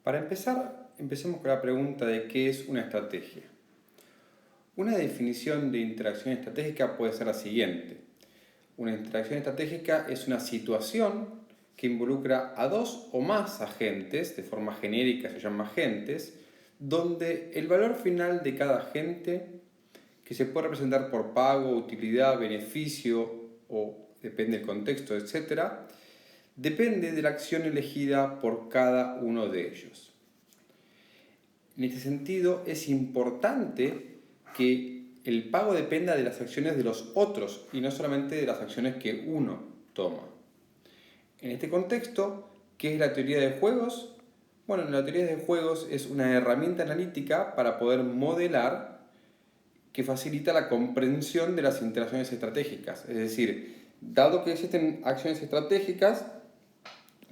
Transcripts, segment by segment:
Para empezar, empecemos con la pregunta de qué es una estrategia. Una definición de interacción estratégica puede ser la siguiente. Una interacción estratégica es una situación que involucra a dos o más agentes, de forma genérica se llama agentes, donde el valor final de cada agente, que se puede representar por pago, utilidad, beneficio o depende del contexto, etc., depende de la acción elegida por cada uno de ellos. En este sentido, es importante que el pago dependa de las acciones de los otros y no solamente de las acciones que uno toma. En este contexto, ¿qué es la teoría de juegos? Bueno, la teoría de juegos es una herramienta analítica para poder modelar que facilita la comprensión de las interacciones estratégicas. Es decir, dado que existen acciones estratégicas,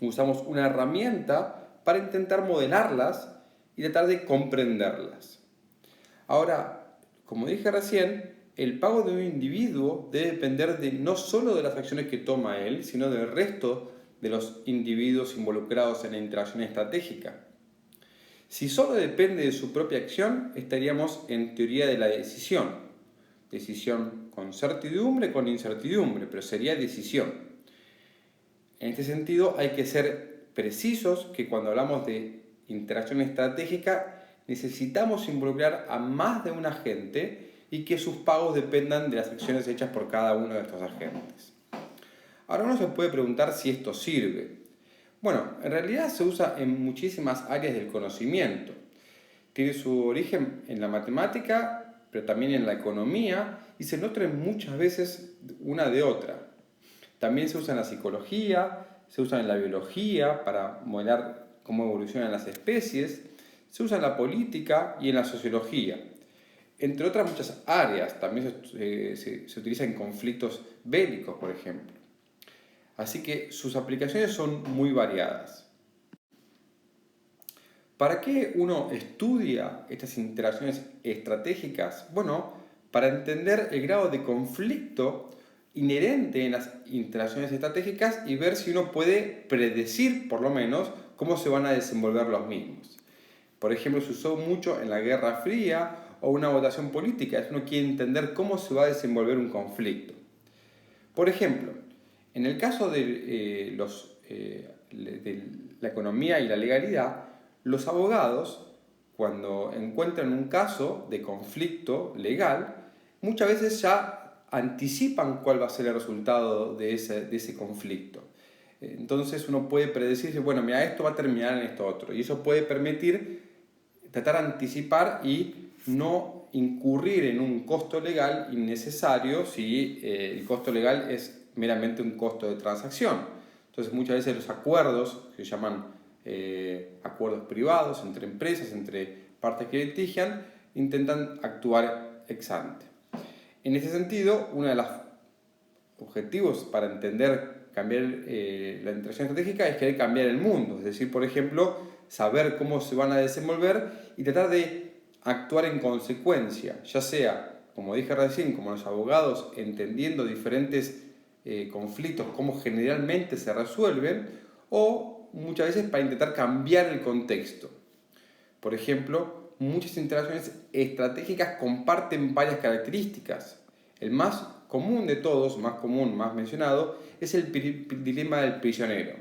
usamos una herramienta para intentar modelarlas y tratar de comprenderlas. Ahora, como dije recién, el pago de un individuo debe depender no solo de las acciones que toma él, sino del resto de los individuos involucrados en la interacción estratégica. Si solo depende de su propia acción, estaríamos en teoría de la decisión. Decisión con certidumbre, con incertidumbre, pero sería decisión. En este sentido, hay que ser precisos que cuando hablamos de interacción estratégica necesitamos involucrar a más de un agente y que sus pagos dependan de las acciones hechas por cada uno de estos agentes. Ahora uno se puede preguntar si esto sirve. Bueno, en realidad se usa en muchísimas áreas del conocimiento. Tiene su origen en la matemática, pero también en la economía y se nutren muchas veces una de otra. También se usa en la psicología, se usa en la biología para modelar cómo evolucionan las especies, se usa en la política y en la sociología. Entre otras muchas áreas, también se utiliza en conflictos bélicos, por ejemplo. Así que sus aplicaciones son muy variadas. ¿Para qué uno estudia estas interacciones estratégicas? Bueno, para entender el grado de conflicto inherente en las interacciones estratégicas y ver si uno puede predecir, por lo menos, cómo se van a desenvolver los mismos. Por ejemplo, se usó mucho en la Guerra Fría o una votación política, uno quiere entender cómo se va a desenvolver un conflicto. Por ejemplo, en el caso de la economía y la legalidad, los abogados, cuando encuentran un caso de conflicto legal, muchas veces ya anticipan cuál va a ser el resultado de ese conflicto. Entonces uno puede predecir, bueno, mira, esto va a terminar en esto otro. Y eso puede permitir tratar de anticipar y no incurrir en un costo legal innecesario si el costo legal es meramente un costo de transacción. Entonces muchas veces los acuerdos, que se llaman acuerdos privados entre empresas, entre partes que litigian, intentan actuar ex ante. En ese sentido, uno de los objetivos para cambiar la interacción estratégica es querer cambiar el mundo, es decir, por ejemplo, saber cómo se van a desenvolver y tratar de actuar en consecuencia, ya sea, como dije recién, como los abogados entendiendo diferentes conflictos, cómo generalmente se resuelven, o muchas veces para intentar cambiar el contexto. Por ejemplo, muchas interacciones estratégicas comparten varias características. El más común de todos, más común, más mencionado, es el dilema del prisionero.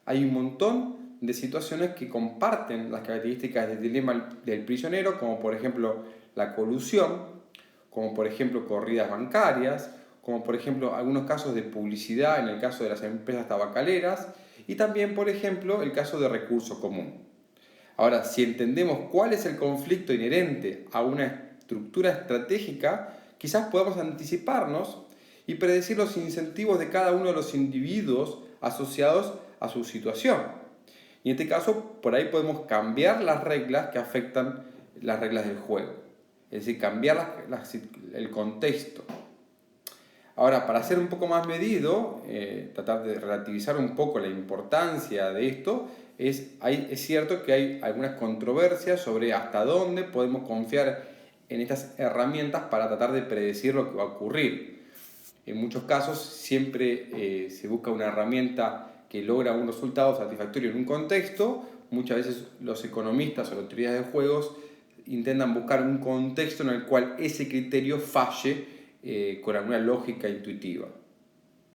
Hay un montón de situaciones que comparten las características del dilema del prisionero, como por ejemplo la colusión, como por ejemplo corridas bancarias, como por ejemplo algunos casos de publicidad en el caso de las empresas tabacaleras y también por ejemplo el caso de recurso común. Ahora, si entendemos cuál es el conflicto inherente a una estructura estratégica, quizás podamos anticiparnos y predecir los incentivos de cada uno de los individuos asociados a su situación. Y en este caso, por ahí podemos cambiar las reglas que afectan las reglas del juego. Es decir, cambiar el contexto. Ahora, para ser un poco más medido, tratar de relativizar un poco la importancia de esto, es cierto que hay algunas controversias sobre hasta dónde podemos confiar en estas herramientas para tratar de predecir lo que va a ocurrir. En muchos casos siempre se busca una herramienta que logra un resultado satisfactorio en un contexto, muchas veces los economistas o las autoridades de juegos intentan buscar un contexto en el cual ese criterio falle con alguna lógica intuitiva.